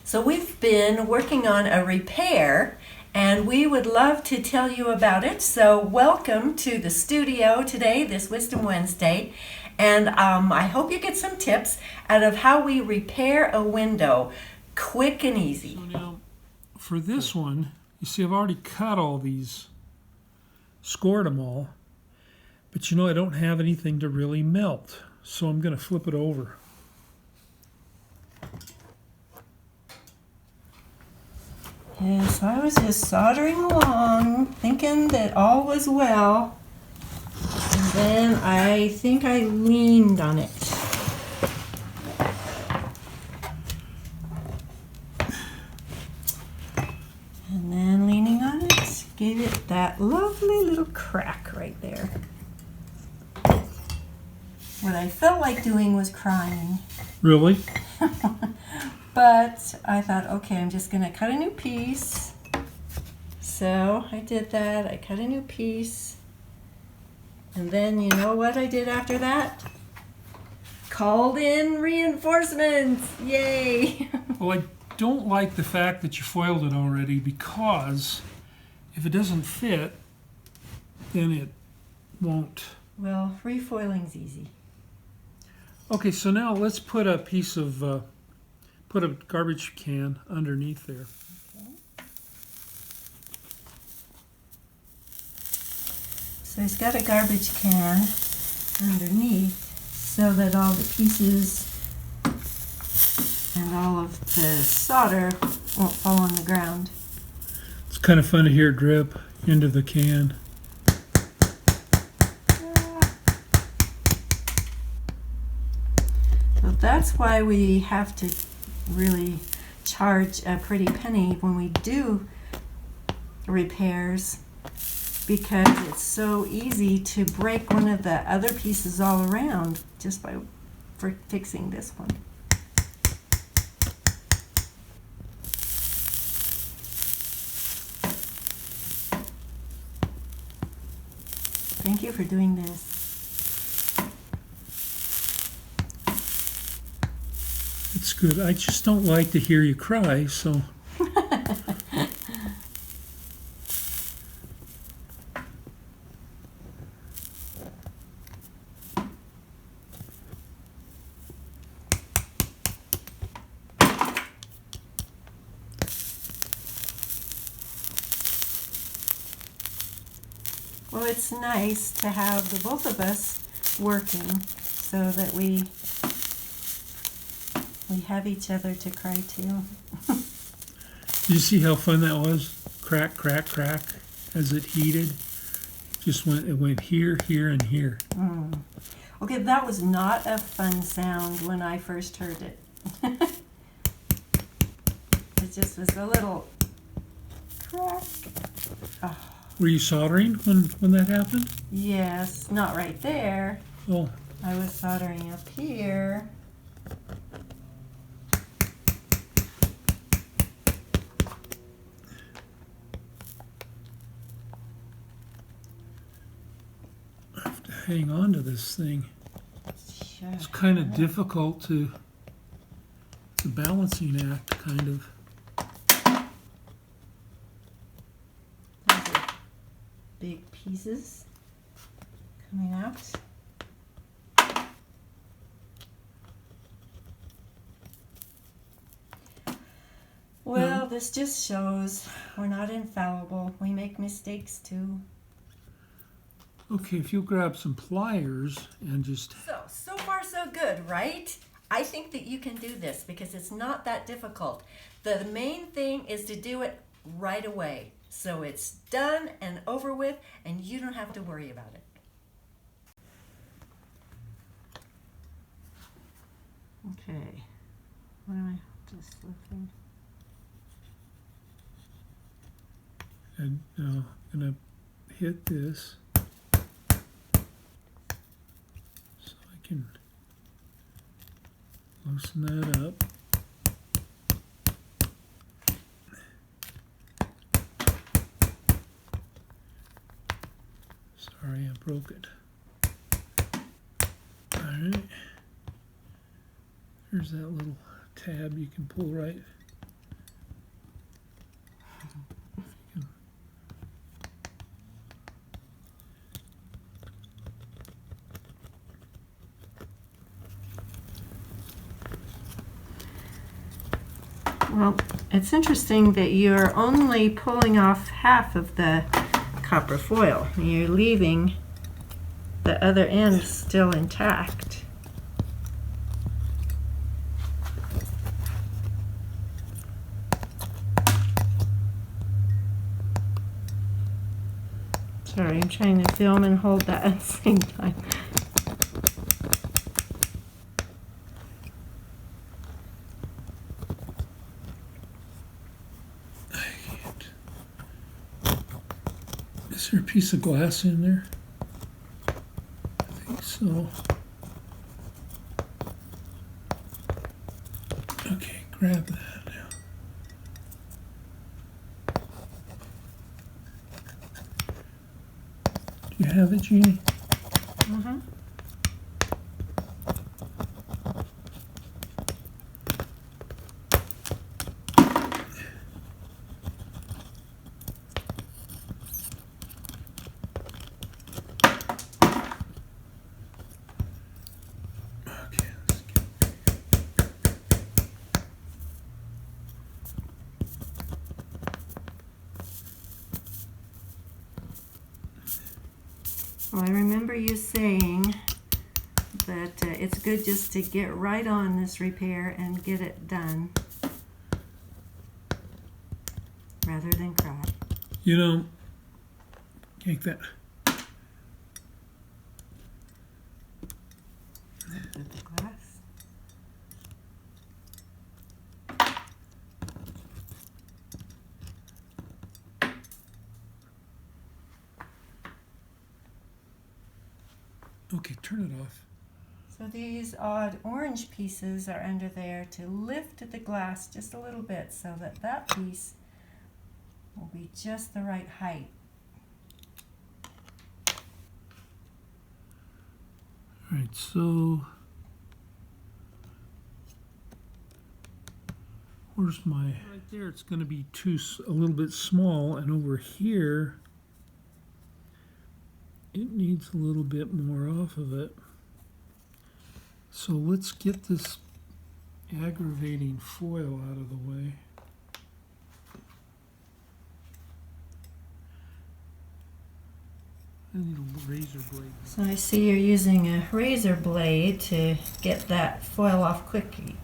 So we've been working on a repair and we would love to tell you about it. So welcome to the studio today, this Wisdom Wednesday. And I hope you get some tips out of how we repair a window quick and easy. So now, for this one, you see I've already cut all these, scored them all, but you know I don't have anything to really melt. So I'm going to flip it over. Yes, I was just soldering along, thinking that all was well. And then I think I leaned on it. And then leaning on it, gave it that lovely little crack right there. What I felt like doing was crying. Really? But I thought, okay, I'm just going to cut a new piece. So I did that. I cut a new piece. And then you know what I did after that? Called in reinforcements. Yay! Well, I don't like the fact that you foiled it already, because if it doesn't fit, then it won't. Well, refoiling's easy. Okay, so now let's put a piece of, put a garbage can underneath there. So it's got a garbage can underneath so that all the pieces and all of the solder won't fall on the ground. It's kind of fun to hear it drip into the can. So that's why we have to really charge a pretty penny when we do repairs, because it's so easy to break one of the other pieces all around just by fixing this one. Thank you for doing this. It's good. I just don't like to hear you cry, so. Well, it's nice to have the both of us working so that we have each other to cry to. Did you see how fun that was? Crack, crack, crack, as it heated. It went here, here, and here. Okay, that was not a fun sound when I first heard it. It just was a little crack. Oh. Were you soldering when that happened? Yes, not right there. Oh. I was soldering up here. I have to hang on to this thing. Sure. It's kind of difficult to, the balancing act, kind of. Those are big pieces coming out. Well, this just shows we're not infallible. We make mistakes too. Okay, if you'll grab some pliers and just... So far so good, right? I think that you can do this because it's not that difficult. The main thing is to do it right away. So it's done and over with and you don't have to worry about it. Okay. What am I just lifting? And now I'm going to hit this so I can loosen that up. Sorry, I broke it. Alright. There's that little tab you can pull right Well, it's interesting that you're only pulling off half of the copper foil. You're leaving the other end still intact. Sorry, I'm trying to film and hold that at the same time. Is there a piece of glass in there? I think so. Okay, grab that now. Do you have it, Jeannie? Mm-hmm. Okay, let's get Well, I remember you saying that it's good just to get right on this repair and get it done rather than cry. You know, take that. With the glass. Okay, turn it off. So these odd orange pieces are under there to lift the glass just a little bit so that that piece will be just the right height. All right, so where's my, right there it's going to be a little bit small, and over here it needs a little bit more off of it. So let's get this aggravating foil out of the way. I need a razor blade. So I see you're using a razor blade to get that foil off quickly.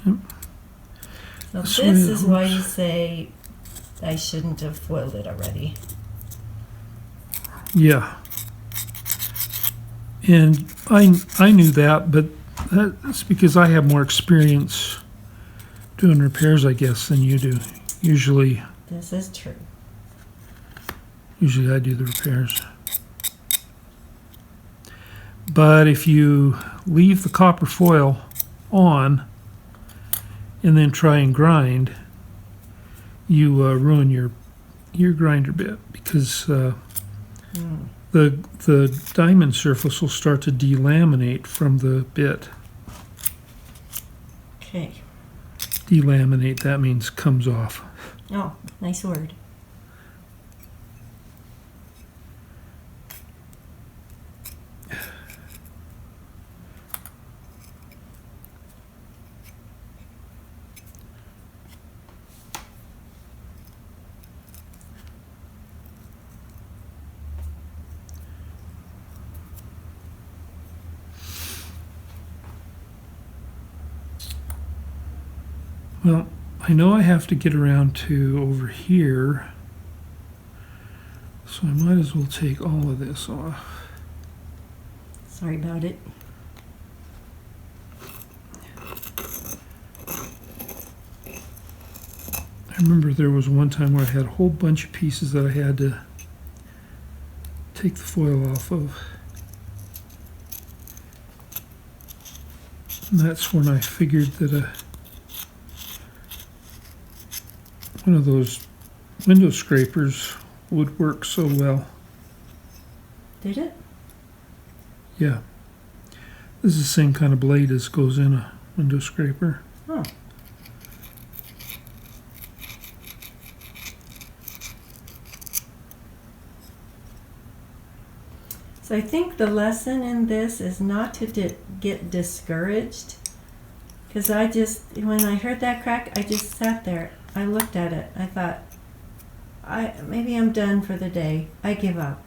Yep. So This this way it is why works. you say I shouldn't have foiled it already. Yeah. And I knew that, but that's because I have more experience doing repairs, I guess, than you do. Usually This is true. I do the repairs. But if you leave the copper foil on and then try and grind, you ruin your grinder bit, because the diamond surface will start to delaminate from the bit. Okay. Delaminate, that means comes off. Oh, nice word. Well, I know I have to get around to over here, so I might as well take all of this off. Sorry about it. I remember there was one time where I had a whole bunch of pieces that I had to take the foil off of. And that's when I figured that one of those window scrapers would work so well. Did it? Yeah. This is the same kind of blade as goes in a window scraper. Oh. So I think the lesson in this is not to get discouraged. Because when I heard that crack, I just sat there. I looked at it. I thought, maybe I'm done for the day. I give up.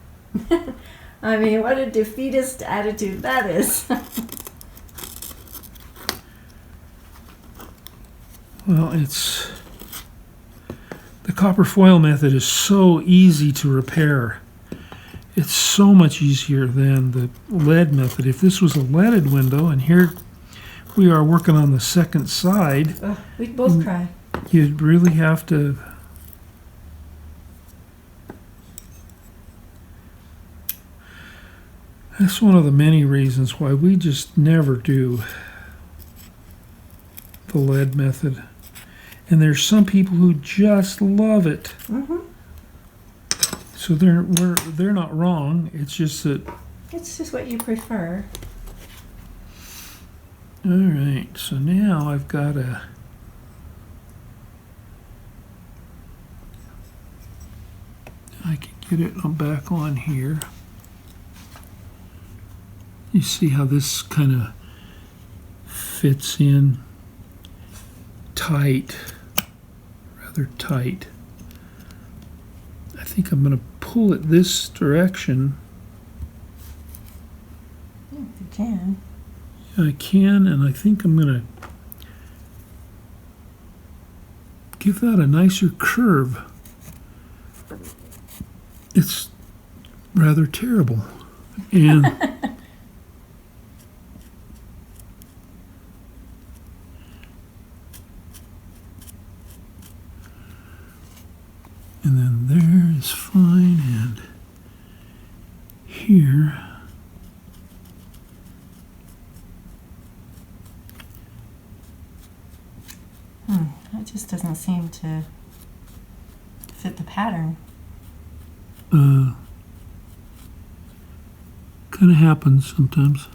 I mean, what a defeatist attitude that is. Well, the copper foil method is so easy to repair. It's so much easier than the lead method. If this was a leaded window, and here we are working on the second side, We'd both cry. You'd really have to that's one of the many reasons why we just never do the lead method. And there's some people who just love it. Mm-hmm. So they're not wrong. It's just that It's just what you prefer. all right. So now I've got I can get it back on here. You see how this kind of fits in tight, rather tight. I think I'm going to pull it this direction. If you can. I can, and I think I'm going to give that a nicer curve. It's rather terrible. And and then there is fine, and here That just doesn't seem to fit the pattern. kind of happens sometimes.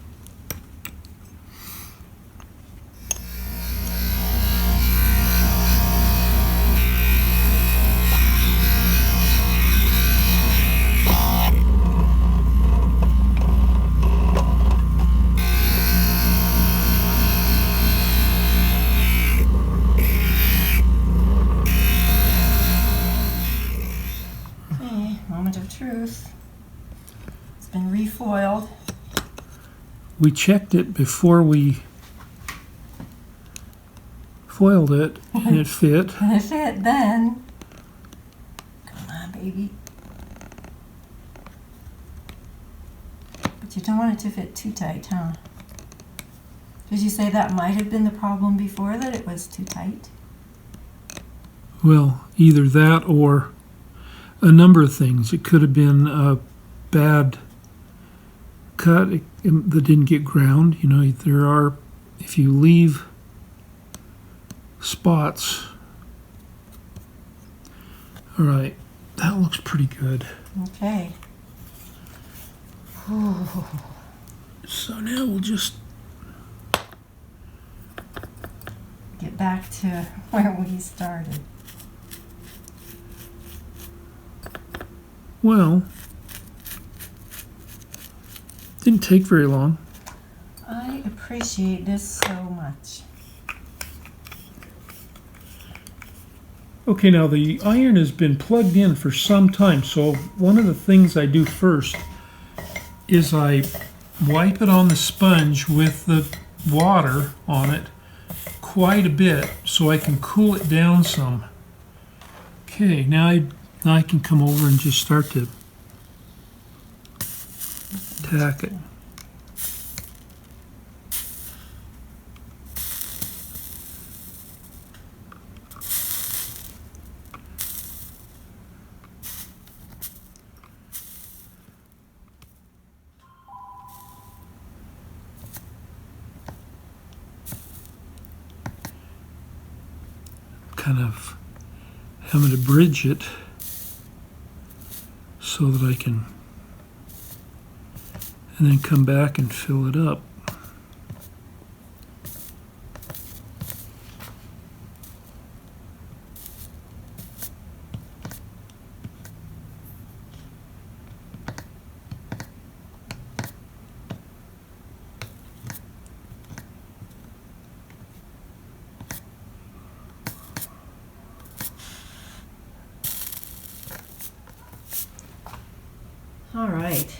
Moment of truth. It's been refoiled. We checked it before we foiled it, and it fit. And it fit then. Come on, baby. But you don't want it to fit too tight, huh? Did you say that might have been the problem before, that it was too tight? Well, either that or a number of things. It could have been a bad cut that didn't get ground. You know, there are, if you leave spots. All right, that looks pretty good. Okay. So now we'll just Get back to where we started. Well, didn't take very long. I appreciate this so much. Okay, now the iron has been plugged in for some time, so one of the things I do first is I wipe it on the sponge with the water on it quite a bit so I can cool it down some. Okay, now I can come over and just start to tack it. Kind of having to bridge it so that I can, and then come back and fill it up.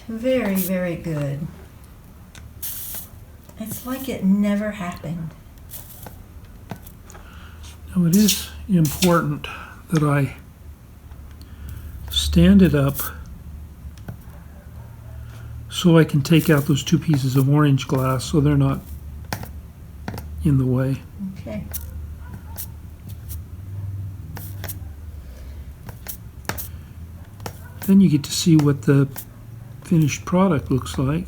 Very, very good. It's like it never happened. Now it is important that I stand it up so I can take out those 2 pieces of orange glass so they're not in the way. Okay. Then you get to see what the finished product looks like.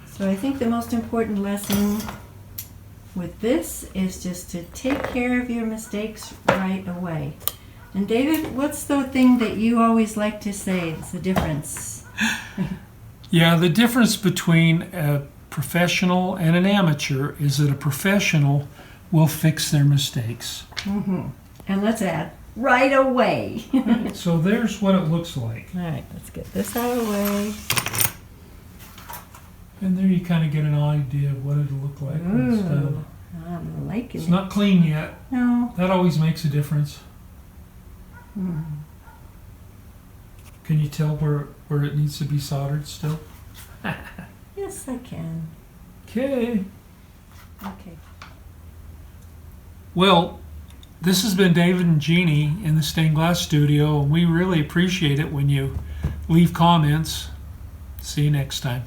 So I think the most important lesson with this is just to take care of your mistakes right away. And David, what's the thing that you always like to say? It's the difference. Yeah, the difference between a professional and an amateur is that a professional will fix their mistakes. Mm-hmm. And let's add, right away. So there's what it looks like. All right, let's get this out of the way. And there you kind of get an idea of what it'll look like when it's done. I'm liking It's it. not clean yet. No. That always makes a difference. Can you tell where it needs to be soldered still? Yes, I can. Okay. Okay. Well, this has been David and Jeannie in the Stained Glass Studio, and we really appreciate it when you leave comments. See you next time.